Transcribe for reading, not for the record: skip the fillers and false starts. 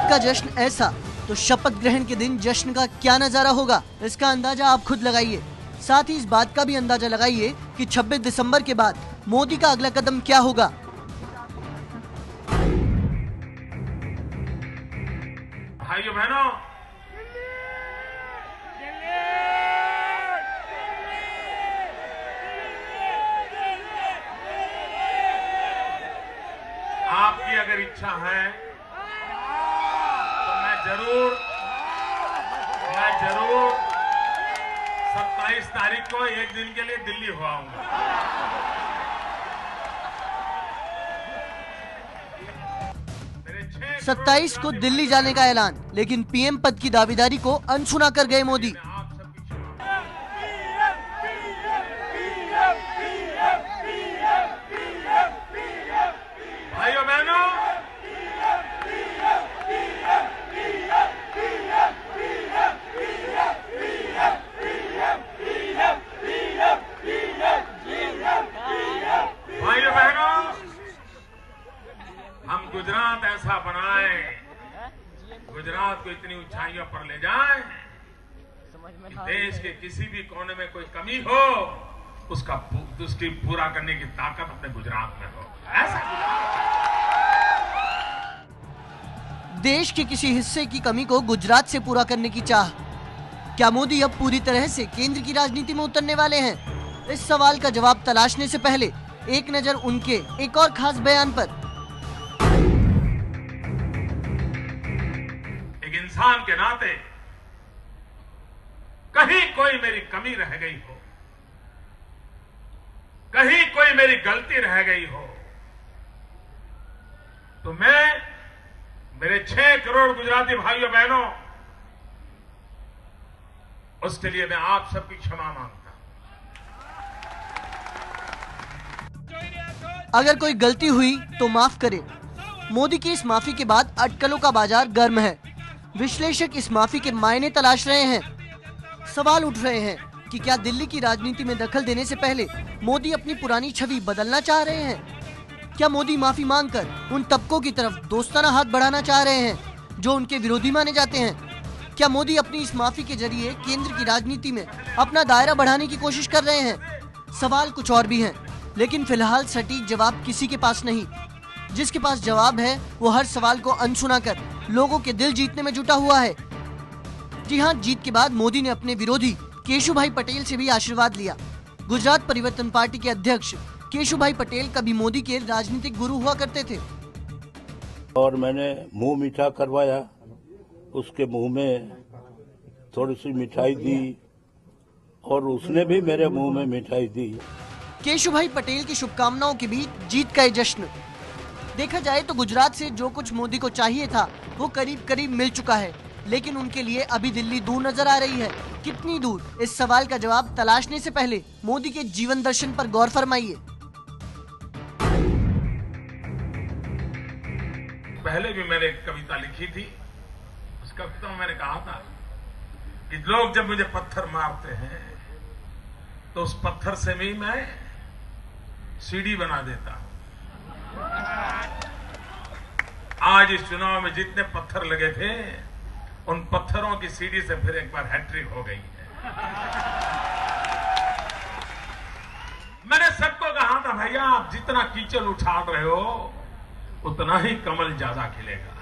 जीत का जश्न ऐसा, तो शपथ ग्रहण के दिन जश्न का क्या नजारा होगा, इसका अंदाजा आप खुद लगाइए। साथ ही इस बात का भी अंदाजा लगाइए कि 26 दिसंबर के बाद मोदी का अगला कदम क्या होगा। भाइयों बहनों, आपकी अगर इच्छा है तो मैं जरूर 27 तारीख को एक दिन के लिए दिल्ली हो आऊंगा। 27 को दिल्ली जाने का ऐलान, लेकिन पीएम पद की दावेदारी को अनसुना कर गए मोदी। भाइयों बहनों, हम गुजरात ऐसा बनाए, गुजरात को इतनी ऊंचाइयों पर ले जाए कि देश के किसी भी कोने में कोई कमी हो उसकी पूरा करने की ताकत अपने गुजरात में हो। ऐसा देश के किसी हिस्से की कमी को गुजरात से पूरा करने की चाह। क्या मोदी अब पूरी तरह से केंद्र की राजनीति में उतरने वाले हैं? इस सवाल का जवाब तलाशने से पहले एक नजर उनके एक और खास बयान पर। एक इंसान के नाते कहीं कोई मेरी कमी रह गई हो, कहीं कोई मेरी गलती रह गई हो, तो मैं मेरे 6 करोड़ गुजराती भाइयों बहनों, उसके लिए मैं आप सबकी क्षमा मांगता हूं। अगर कोई गलती हुई तो माफ करें। मोदी की इस माफी के बाद अटकलों का बाजार गर्म है। विश्लेषक इस माफी के मायने तलाश रहे हैं। सवाल उठ रहे हैं कि क्या दिल्ली की राजनीति में दखल देने से पहले मोदी अपनी पुरानी छवि बदलना चाह रहे हैं? क्या मोदी माफी मांगकर उन तबकों की तरफ दोस्ताना हाथ बढ़ाना चाह रहे हैं जो उनके विरोधी माने जाते हैं? क्या मोदी अपनी इस माफी के जरिए केंद्र की राजनीति में अपना दायरा बढ़ाने की कोशिश कर रहे हैं? सवाल कुछ और भी हैं, लेकिन फिलहाल सटीक जवाब किसी के पास नहीं। जिसके पास जवाब है वो हर सवाल को अनसुना कर लोगों के दिल जीतने में जुटा हुआ है। जी हाँ, जीत के बाद मोदी ने अपने विरोधी केशुभाई पटेल से भी आशीर्वाद लिया। गुजरात परिवर्तन पार्टी के अध्यक्ष केशुभाई पटेल कभी मोदी के राजनीतिक गुरु हुआ करते थे। और मैंने मुंह मीठा करवाया, उसके मुंह में थोड़ी सी मिठाई दी और उसने भी मेरे मुंह में मिठाई दी। केशुभाई पटेल की शुभकामनाओं के बीच जीत का ये जश्न। देखा जाए तो गुजरात से जो कुछ मोदी को चाहिए था वो करीब करीब मिल चुका है, लेकिन उनके लिए अभी दिल्ली दूर नजर आ रही है। कितनी दूर, इस सवाल का जवाब तलाशने से पहले मोदी के जीवन दर्शन पर गौर फरमाइए। पहले भी मैंने एक कविता लिखी थी। उस कविता में मैंने कहा था कि लोग जब मुझे पत्थर मारते हैं तो उस पत्थर से भी मैं सीढ़ी बना देता हूं। आज इस चुनाव में जितने पत्थर लगे थे उन पत्थरों की सीढ़ी से फिर एक बार हैट्रिक हो गई है। मैंने सबको कहा था, भैया आप जितना कीचड़ उछाल रहे हो उतना ही कमल ज्यादा खिलेगा।